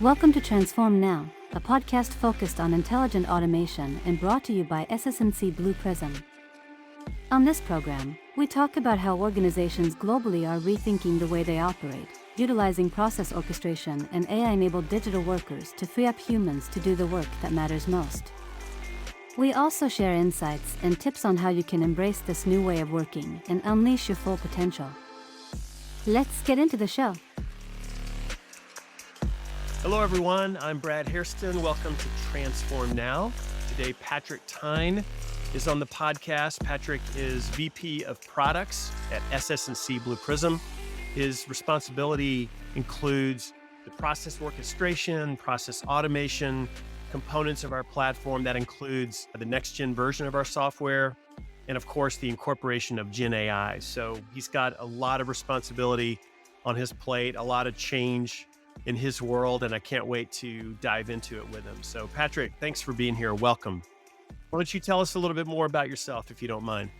Welcome to Transform Now, a podcast focused on intelligent automation and brought to you by SS&C Blue Prism. On this program, we talk about how organizations globally are rethinking the way they operate, utilizing process orchestration and AI-enabled digital workers to free up humans to do the work that matters most. We also share insights and tips on how you can embrace this new way of working and unleash your full potential. Let's get into the show. Hello, everyone. I'm Brad Hairston. Welcome to Transform Now. Today, Patrick Tyne is on the podcast. Patrick is VP of Products at SS&C Blue Prism. His responsibility includes the process orchestration, process automation, components of our platform. That includes the next-gen version of our software, and of course, the incorporation of GenAI. So he's got a lot of responsibility on his plate, a lot of change in his world, and I can't wait to dive into it with him. So Patrick, thanks for being here. Welcome. Why don't you tell us a little bit more about yourself, if you don't mind?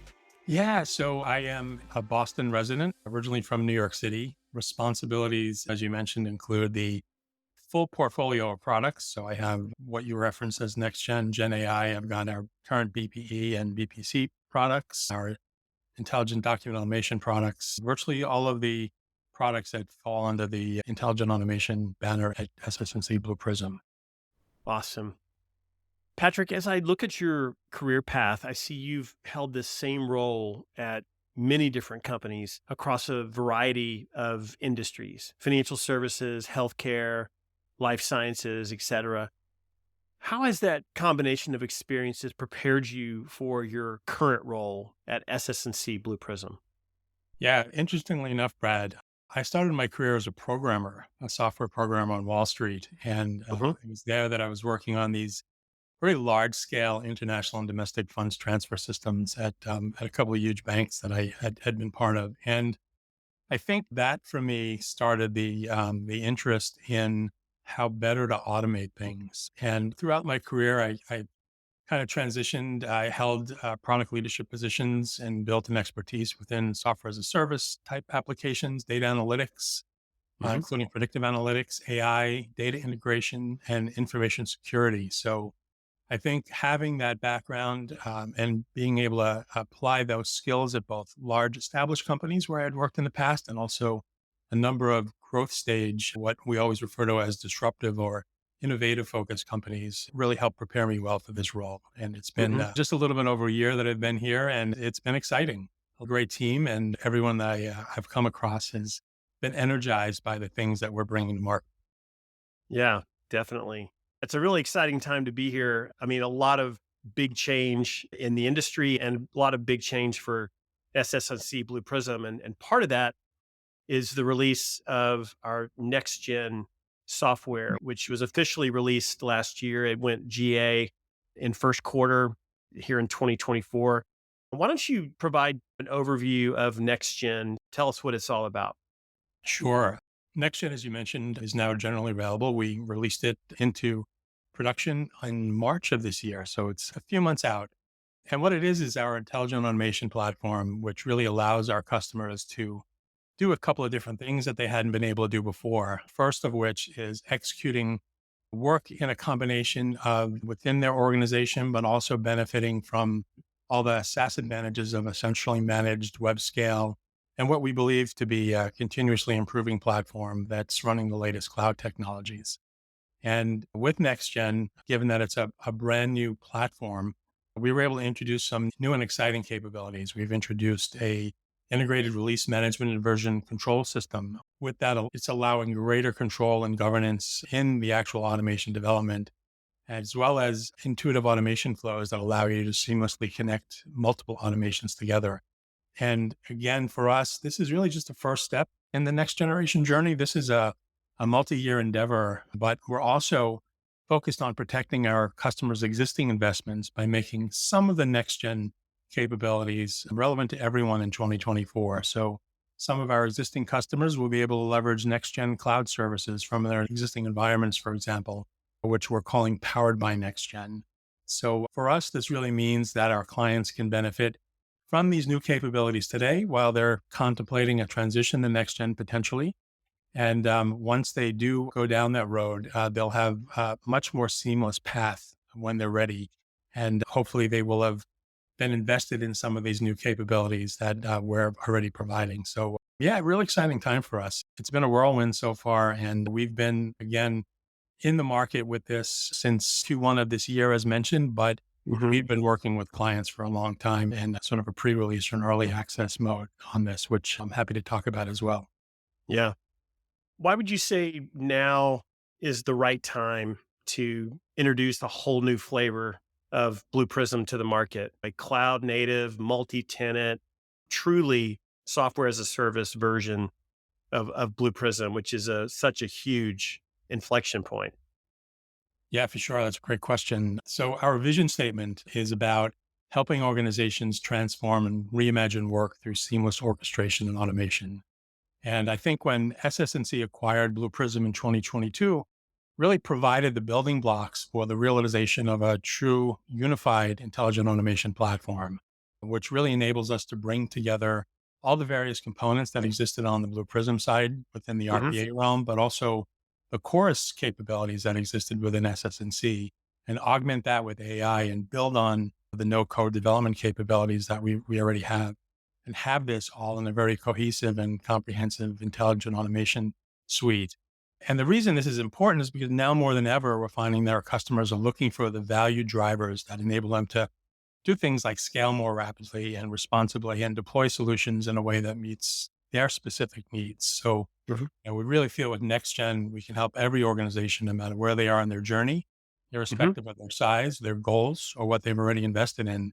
Yeah, so I am a Boston resident, originally from New York City. Responsibilities, as you mentioned, include the full portfolio of products. So I have what you referenced as next-gen, Gen AI. I've got our current BPE and BPC products, our intelligent document automation products, virtually all of the products that fall under the intelligent automation banner at SS&C Blue Prism. Awesome. Patrick, as I look at your career path, I see you've held this same role at many different companies across a variety of industries: financial services, healthcare, life sciences, et cetera. How has that combination of experiences prepared you for your current role at SS&C Blue Prism? Yeah, interestingly enough, Brad, I started my career as a programmer, a software programmer on Wall Street. And Mhm. it was there that I was working on these very large scale international and domestic funds transfer systems at a couple of huge banks that I had been part of. And I think that for me started the interest in how better to automate things. And throughout my career, I kind of transitioned. I held product leadership positions and built an expertise within software as a service type applications, data analytics, Mhm. including predictive analytics, AI, data integration, and information security. So I think having that background and being able to apply those skills at both large established companies where I had worked in the past and also a number of growth stage, what we always refer to as disruptive or innovative focused companies, really helped prepare me well for this role. And it's been Mhm. just a little bit over a year that I've been here, and it's been exciting. A great team, and everyone that I've come across has been energized by the things that we're bringing to market. Yeah, definitely. It's a really exciting time to be here. I mean, a lot of big change in the industry and a lot of big change for SS&C Blue Prism. And part of that is the release of our next gen software, which was officially released last year. It went GA in first quarter here in 2024. Why don't you provide an overview of next gen? Tell us what it's all about. Sure. NextGen, as you mentioned, is now generally available. We released it into production in March of this year. So it's a few months out. And what it is our intelligent automation platform, which really allows our customers to do a couple of different things that they hadn't been able to do before. First of which is executing work in a combination of within their organization, but also benefiting from all the SaaS advantages of a centrally managed web scale and what we believe to be a continuously improving platform that's running the latest cloud technologies. And with NextGen, given that it's a brand new platform, we were able to introduce some new and exciting capabilities. We've introduced a integrated release management and version control system. With that, it's allowing greater control and governance in the actual automation development, as well as intuitive automation flows that allow you to seamlessly connect multiple automations together. And again, for us, this is really just the first step in the next generation journey. This is a multi-year endeavor, but we're also focused on protecting our customers' existing investments by making some of the next gen capabilities relevant to everyone in 2024. So some of our existing customers will be able to leverage next gen cloud services from their existing environments, for example, which we're calling powered by next gen. So for us, this really means that our clients can benefit from these new capabilities today while they're contemplating a transition to next gen potentially. And once they do go down that road, they'll have a much more seamless path when they're ready. And hopefully they will have been invested in some of these new capabilities that we're already providing. So, yeah, really exciting time for us. It's been a whirlwind so far. And we've been, again, in the market with this since Q1 of this year, as mentioned, but Hmm. we've been working with clients for a long time in sort of a pre-release or an early access mode on this, which I'm happy to talk about as well. Yeah. Why would you say now is the right time to introduce a whole new flavor of Blue Prism to the market? A cloud native, multi-tenant, truly software as a service version of Blue Prism, which is such a huge inflection point. Yeah, for sure. That's a great question. So, our vision statement is about helping organizations transform and reimagine work through seamless orchestration and automation. And I think when SS&C acquired Blue Prism in 2022, really provided the building blocks for the realization of a true unified intelligent automation platform, which really enables us to bring together all the various components that existed on the Blue Prism side within the Hmm. RPA realm, but also the chorus capabilities that existed within SS&C and augment that with AI and build on the no code development capabilities that we already have this all in a very cohesive and comprehensive intelligent automation suite. And the reason this is important is because now more than ever, we're finding that our customers are looking for the value drivers that enable them to do things like scale more rapidly and responsibly and deploy solutions in a way that meets their specific needs. So, Hmm. we really feel with NextGen, we can help every organization, no matter where they are in their journey, Hmm. irrespective of their size, their goals, or what they've already invested in,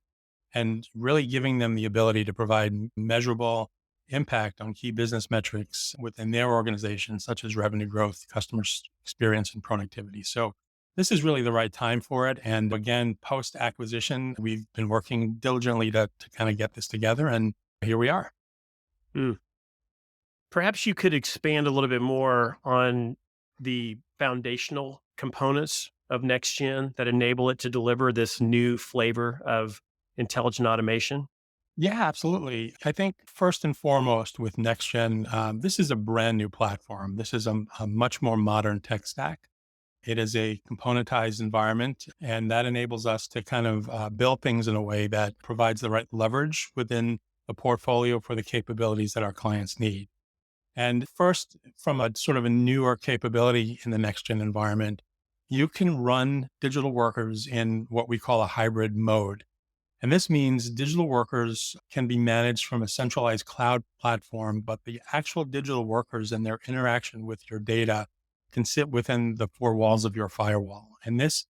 and really giving them the ability to provide measurable impact on key business metrics within their organization, such as revenue growth, experience, and productivity. So this is really the right time for it. And again, post acquisition, we've been working diligently to kind of get this together. And here we are. Mm. Perhaps you could expand a little bit more on the foundational components of NextGen that enable it to deliver this new flavor of intelligent automation. Yeah, absolutely. I think first and foremost with NextGen, this is a brand new platform. This is a much more modern tech stack. It is a componentized environment, and that enables us to kind of build things in a way that provides the right leverage within the portfolio for the capabilities that our clients need. And first, from a sort of a newer capability in the next gen environment, you can run digital workers in what we call a hybrid mode. And this means digital workers can be managed from a centralized cloud platform, but the actual digital workers and their interaction with your data can sit within the four walls of your firewall. And this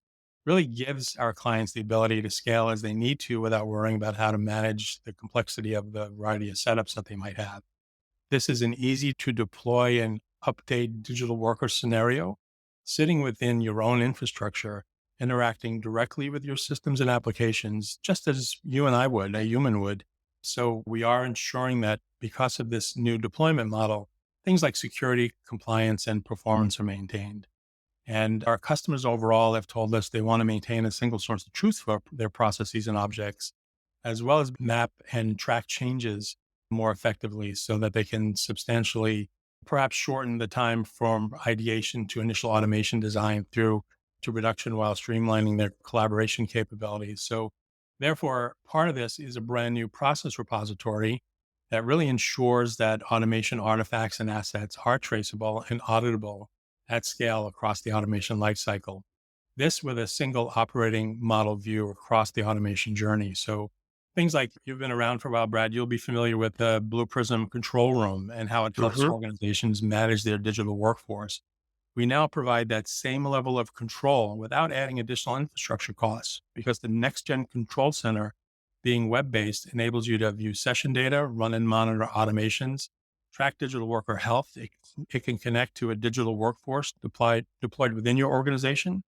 really gives our clients the ability to scale as they need to without worrying about how to manage the complexity of the variety of setups that they might have. This is an easy to deploy and update digital worker scenario sitting within your own infrastructure, interacting directly with your systems and applications, just as you and I would, a human would. So we are ensuring that because of this new deployment model, things like security, compliance, and performance are maintained. And our customers overall have told us they want to maintain a single source of truth for their processes and objects, as well as map and track changes more effectively so that they can substantially perhaps shorten the time from ideation to initial automation design through to production while streamlining their collaboration capabilities. So therefore, part of this is a brand new process repository that really ensures that automation artifacts and assets are traceable and auditable at scale across the automation lifecycle. This with a single operating model view across the automation journey. So things like you've been around for a while, Brad, you'll be familiar with the Blue Prism control room and how it helps Hmm. organizations manage their digital workforce. We now provide that same level of control without adding additional infrastructure costs because the next gen control center being web based enables you to view session data, run and monitor automations, track digital worker health. It can connect to a digital workforce deployed within your organization,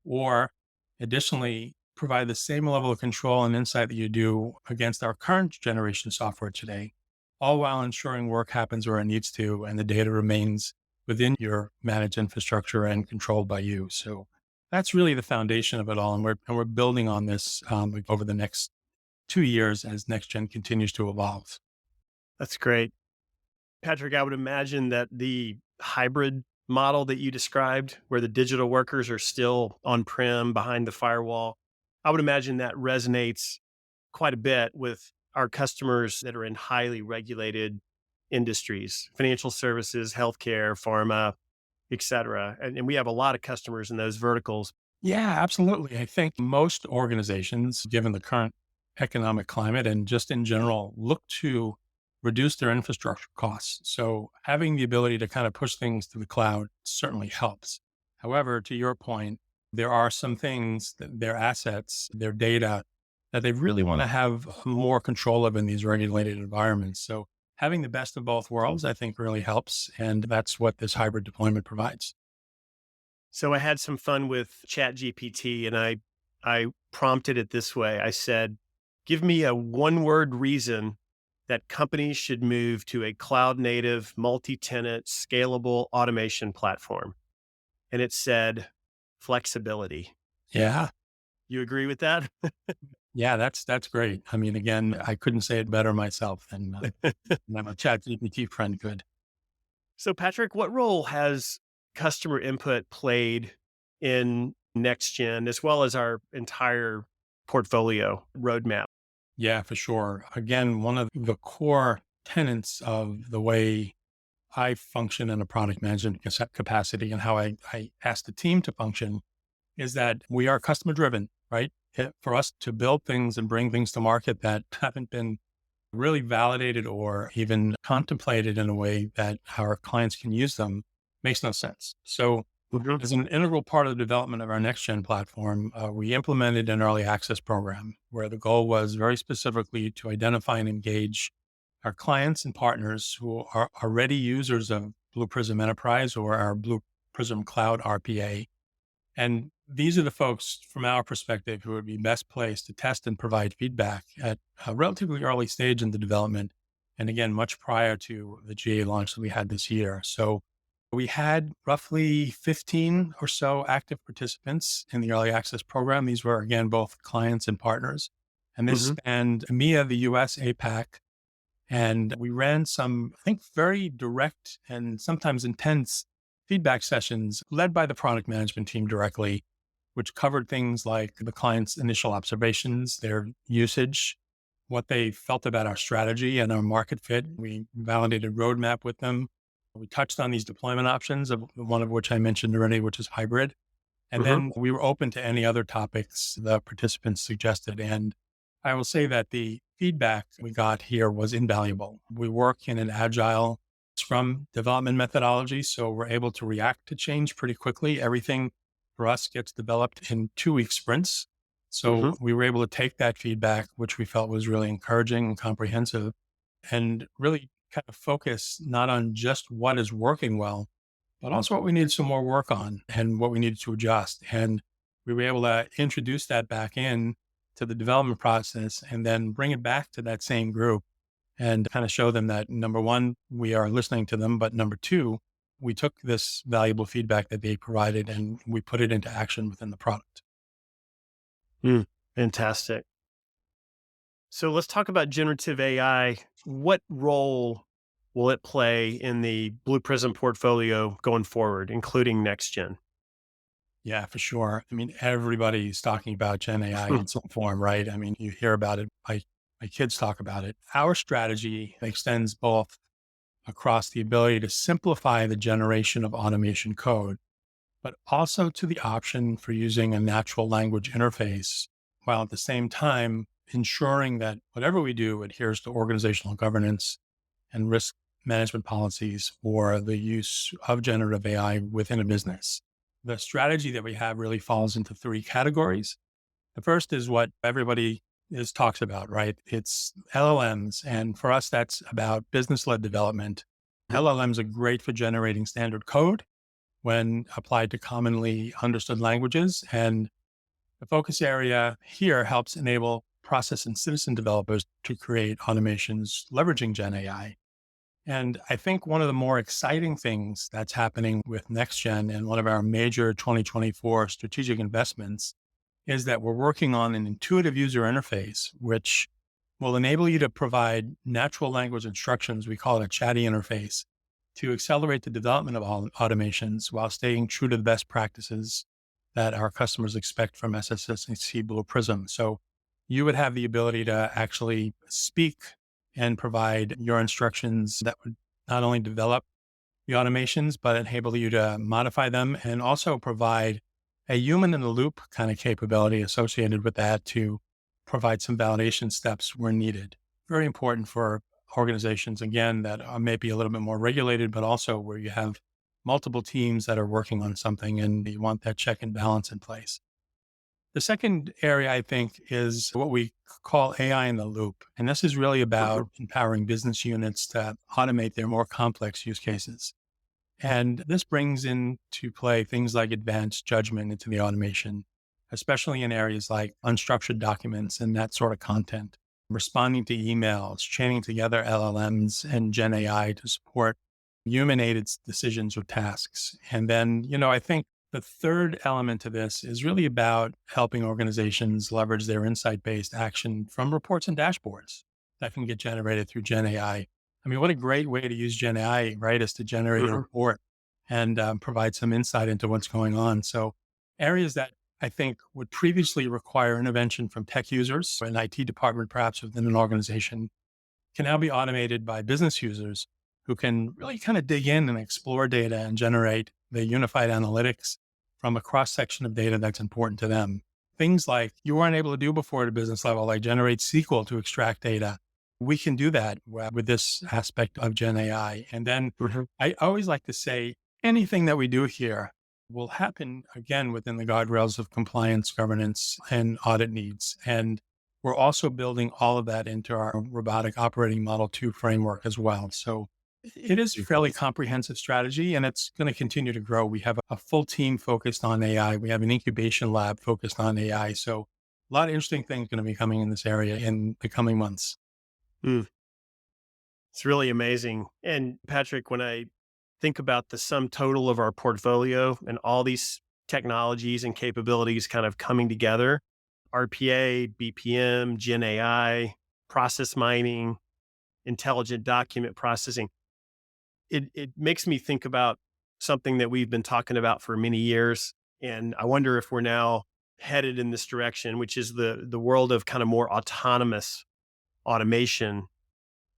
or additionally, provide the same level of control and insight that you do against our current generation software today, all while ensuring work happens where it needs to and the data remains within your managed infrastructure and controlled by you. So that's really the foundation of it all. And we're building on this over the next 2 years as NextGen continues to evolve. That's great. Patrick, I would imagine that the hybrid model that you described, where the digital workers are still on-prem behind the firewall. I would imagine that resonates quite a bit with our customers that are in highly regulated industries, financial services, healthcare, pharma, et cetera. And we have a lot of customers in those verticals. Yeah, absolutely. I think most organizations, given the current economic climate and just in general, look to reduce their infrastructure costs. So having the ability to kind of push things to the cloud certainly helps. However, to your point, there are some things that their assets, their data, that they really want to have more control of in these regulated environments. So having the best of both worlds, I think really helps. And that's what this hybrid deployment provides. So I had some fun with ChatGPT and I prompted it this way. I said, give me a one word reason that companies should move to a cloud native, multi tenant, scalable automation platform. And it said flexibility. Yeah. You agree with that? Yeah, that's great. I mean, again, I couldn't say it better myself than my ChatGPT friend could. So, Patrick, what role has customer input played in next gen as well as our entire portfolio roadmap? Yeah, for sure. Again, one of the core tenets of the way I function in a product management capacity and how I ask the team to function is that we are customer driven, right? For us to build things and bring things to market that haven't been really validated or even contemplated in a way that our clients can use them makes no sense. So, Mhm. as an integral part of the development of our next gen platform, we implemented an early access program where the goal was very specifically to identify and engage our clients and partners who are already users of Blue Prism Enterprise or our Blue Prism Cloud RPA. And these are the folks from our perspective who would be best placed to test and provide feedback at a relatively early stage in the development. And again, much prior to the GA launch that we had this year. So we had roughly 15 or so active participants in the early access program. These were, again, both clients and partners. And this Mhm. spanned EMEA, the US, APAC. And we ran some, I think, very direct and sometimes intense feedback sessions led by the product management team directly, which covered things like the client's initial observations, their usage, what they felt about our strategy and our market fit. We validated roadmap with them. We touched on these deployment options, of one of which I mentioned already, which is hybrid. And Mhm. then we were open to any other topics the participants suggested. And I will say that the feedback we got here was invaluable. We work in an agile Scrum development methodology, so we're able to react to change pretty quickly. Everything for us gets developed in 2 week sprints. So Mhm. we were able to take that feedback, which we felt was really encouraging and comprehensive, and really kind of focus not on just what is working well, but also what we needed some more work on and what we needed to adjust. And we were able to introduce that back in to the development process and then bring it back to that same group and kind of show them that number one, we are listening to them. But number two, we took this valuable feedback that they provided and we put it into action within the product. Mm. Fantastic. So let's talk about generative AI. What role will it play in the Blue Prism portfolio going forward, including next gen? Yeah, for sure. I mean, everybody's talking about Gen AI in some form, right? I mean, you hear about it. My kids talk about it. Our strategy extends both across the ability to simplify the generation of automation code, but also to the option for using a natural language interface, while at the same time ensuring that whatever we do adheres to organizational governance and risk management policies for the use of generative AI within a business. The strategy that we have really falls into 3 categories. The first is what everybody talks about, right? It's LLMs. And for us, that's about business led development. LLMs are great for generating standard code when applied to commonly understood languages. And the focus area here helps enable process and citizen developers to create automations leveraging Gen AI. And I think one of the more exciting things that's happening with NextGen and one of our major 2024 strategic investments is that we're working on an intuitive user interface, which will enable you to provide natural language instructions. We call it a chatty interface to accelerate the development of all automations while staying true to the best practices that our customers expect from SS&C Blue Prism. So you would have the ability to actually speak and provide your instructions that would not only develop the automations, but enable you to modify them and also provide a human in the loop kind of capability associated with that to provide some validation steps where needed. Very important for organizations, again, that are maybe a little bit more regulated, but also where you have multiple teams that are working on something and you want that check and balance in place. The second area, I think, is what we call AI in the loop. And this is really about empowering business units to automate their more complex use cases. And this brings into play things like advanced judgment into the automation, especially in areas like unstructured documents and that sort of content, responding to emails, chaining together LLMs and GenAI to support human-aided decisions or tasks. And then, I think the third element to this is really about helping organizations leverage their insight-based action from reports and dashboards that can get generated through GenAI. I mean, what a great way to use GenAI, right, is to generate a report and provide some insight into what's going on. So areas that I think would previously require intervention from tech users, an IT department, perhaps within an organization, can now be automated by business users who can really kind of dig in and explore data and generate the unified analytics from a cross section of data that's important to them. Things like you weren't able to do before at a business level, like generate SQL to extract data. We can do that with this aspect of Gen AI. And then I always like to say anything that we do here will happen again within the guardrails of compliance, governance, and audit needs. And we're also building all of that into our robotic operating model 2 framework as well. So it is a fairly comprehensive strategy and it's going to continue to grow. We have a full team focused on AI. We have an incubation lab focused on AI. So a lot of interesting things going to be coming in this area in the coming months. It's really amazing. And Patrick, when I think about the sum total of our portfolio and all these technologies and capabilities kind of coming together, RPA, BPM, Gen AI, process mining, intelligent document processing, it makes me think about something that we've been talking about for many years. And I wonder if we're now headed in this direction, which is the world of kind of more autonomous automation.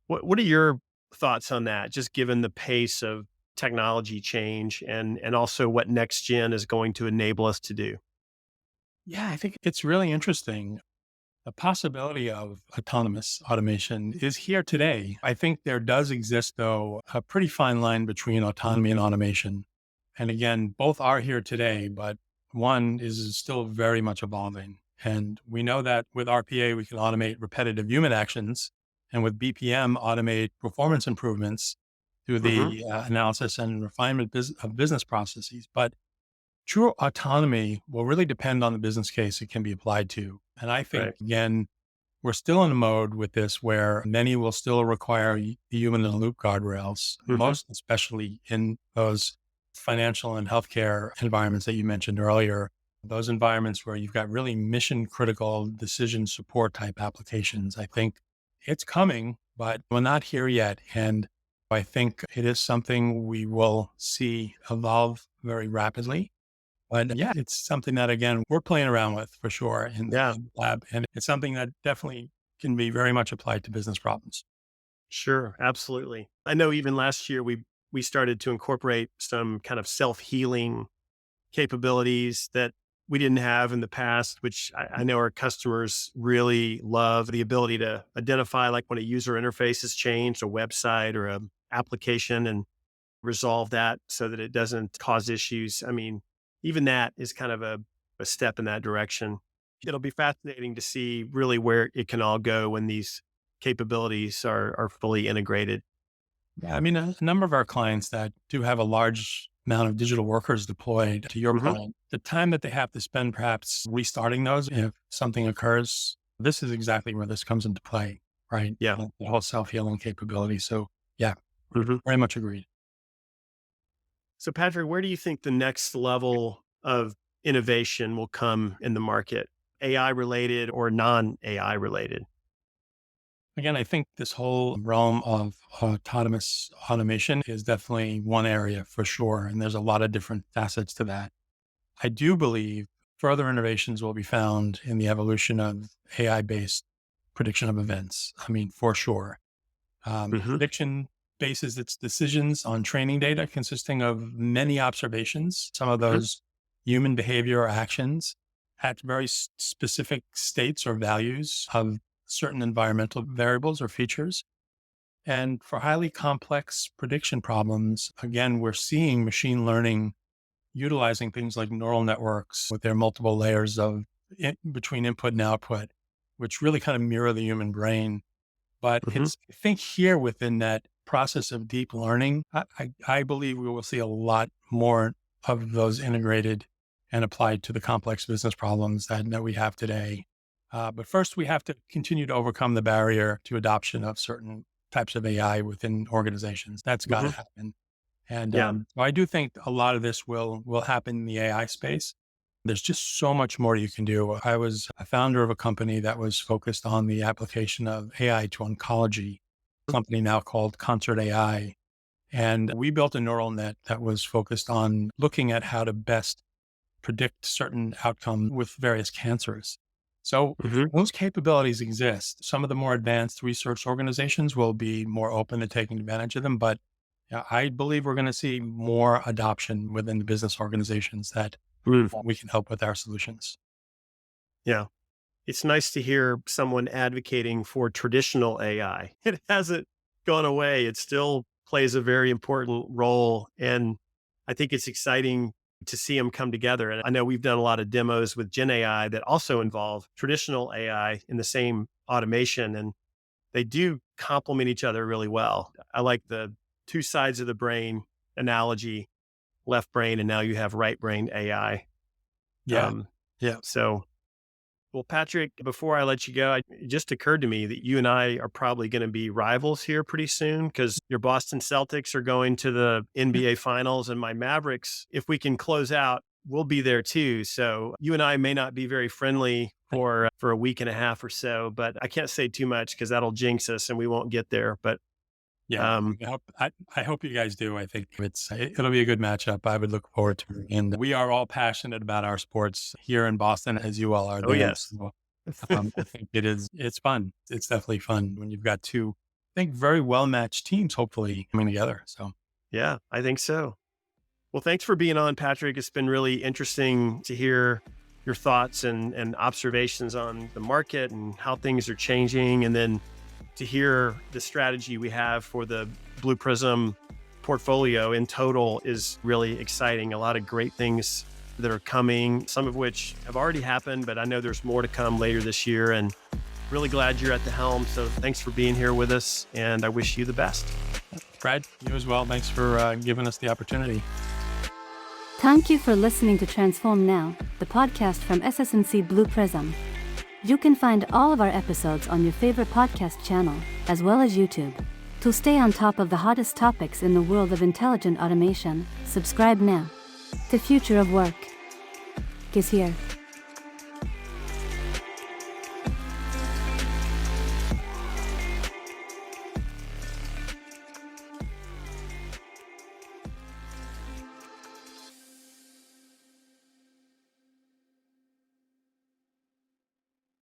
What are your thoughts on that, just given the pace of technology change and also what next gen is going to enable us to do? Yeah, I think it's really interesting. The possibility of autonomous automation is here today. I think there does exist, though, a pretty fine line between autonomy and automation. And again, both are here today, but one is still very much evolving. And we know that with RPA, we can automate repetitive human actions. And with BPM, automate performance improvements through the analysis and refinement of business processes. But true autonomy will really depend on the business case it can be applied to. And I think, again, we're still in a mode with this where many will still require the human in the loop guardrails, most especially in those financial and healthcare environments that you mentioned earlier, those environments where you've got really mission critical decision support type applications. I think it's coming, but we're not here yet. And I think it is something we will see evolve very rapidly. But yeah, it's something that, again, we're playing around with for sure in the lab. And it's something that definitely can be very much applied to business problems. Sure, absolutely. I know even last year we started to incorporate some kind of self-healing capabilities that we didn't have in the past, which I know our customers really love the ability to identify like when a user interface has changed, a website or a application, and resolve that so that it doesn't cause issues. I mean, even that is kind of a step in that direction. It'll be fascinating to see really where it can all go when these capabilities are fully integrated. Yeah, I mean, a number of our clients that do have a large amount of digital workers deployed, to your point, the time that they have to spend perhaps restarting those if something occurs, this is exactly where this comes into play, right? Yeah. The whole self-healing capability. So yeah, very much agreed. So, Patrick, where do you think the next level of innovation will come in the market? AI related or non AI related? Again, I think this whole realm of autonomous automation is definitely one area for sure. And there's a lot of different facets to that. I do believe further innovations will be found in the evolution of AI-based prediction of events. I mean, for sure. Hmm. Prediction bases its decisions on training data consisting of many observations, some of Hmm. those human behavior or actions at very specific states or values of certain environmental variables or features. And for highly complex prediction problems, again, we're seeing machine learning utilizing things like neural networks with their multiple layers of between input and output, which really kind of mirror the human brain. But Hmm. it's, I think here within that process of deep learning, I believe we will see a lot more of those integrated and applied to the complex business problems that we have today. But first, we have to continue to overcome the barrier to adoption of certain types of AI within organizations. That's got to Hmm. happen. And Yeah. so I do think a lot of this will happen in the AI space. There's just so much more you can do. I was a founder of a company that was focused on the application of AI to oncology, a company now called Concert AI. And we built a neural net that was focused on looking at how to best predict certain outcomes with various cancers. So Hmm. those capabilities exist. Some of the more advanced research organizations will be more open to taking advantage of them, but yeah, I believe we're going to see more adoption within the business organizations that we can help with our solutions. Yeah. It's nice to hear someone advocating for traditional AI. It hasn't gone away. It still plays a very important role. And I think it's exciting to see them come together. And I know we've done a lot of demos with GenAI that also involve traditional AI in the same automation, and they do complement each other really well. I like the two sides of the brain analogy, left brain, and now you have right brain AI. Yeah. Um, Yeah. so well, Patrick, before I let you go, it just occurred to me that you and I are probably going to be rivals here pretty soon because your Boston Celtics are going to the NBA Finals, and my Mavericks, if we can close out, we'll be there too. So you and I may not be very friendly for a week and a half or so, but I can't say too much because that'll jinx us and we won't get there. But Yeah. um, I hope you guys do. I think it'll be a good matchup. I would look forward to it. And we are all passionate about our sports here in Boston, as you all are oh there. yes, So I think it's fun. It's definitely fun when you've got two, I think, very well matched teams, hopefully coming together. So yeah, I think so. Well, thanks for being on, Patrick. It's been really interesting to hear your thoughts and observations on the market and how things are changing. And then to hear the strategy we have for the Blue Prism portfolio in total is really exciting. A lot of great things that are coming, some of which have already happened, but I know there's more to come later this year. And really glad you're at the helm. So thanks for being here with us. And I wish you the best. Brad, you as well. Thanks for giving us the opportunity. Thank you for listening to Transform Now, the podcast from SS&C Blue Prism. You can find all of our episodes on your favorite podcast channel, as well as YouTube. To stay on top of the hottest topics in the world of intelligent automation, subscribe now. The future of work is here.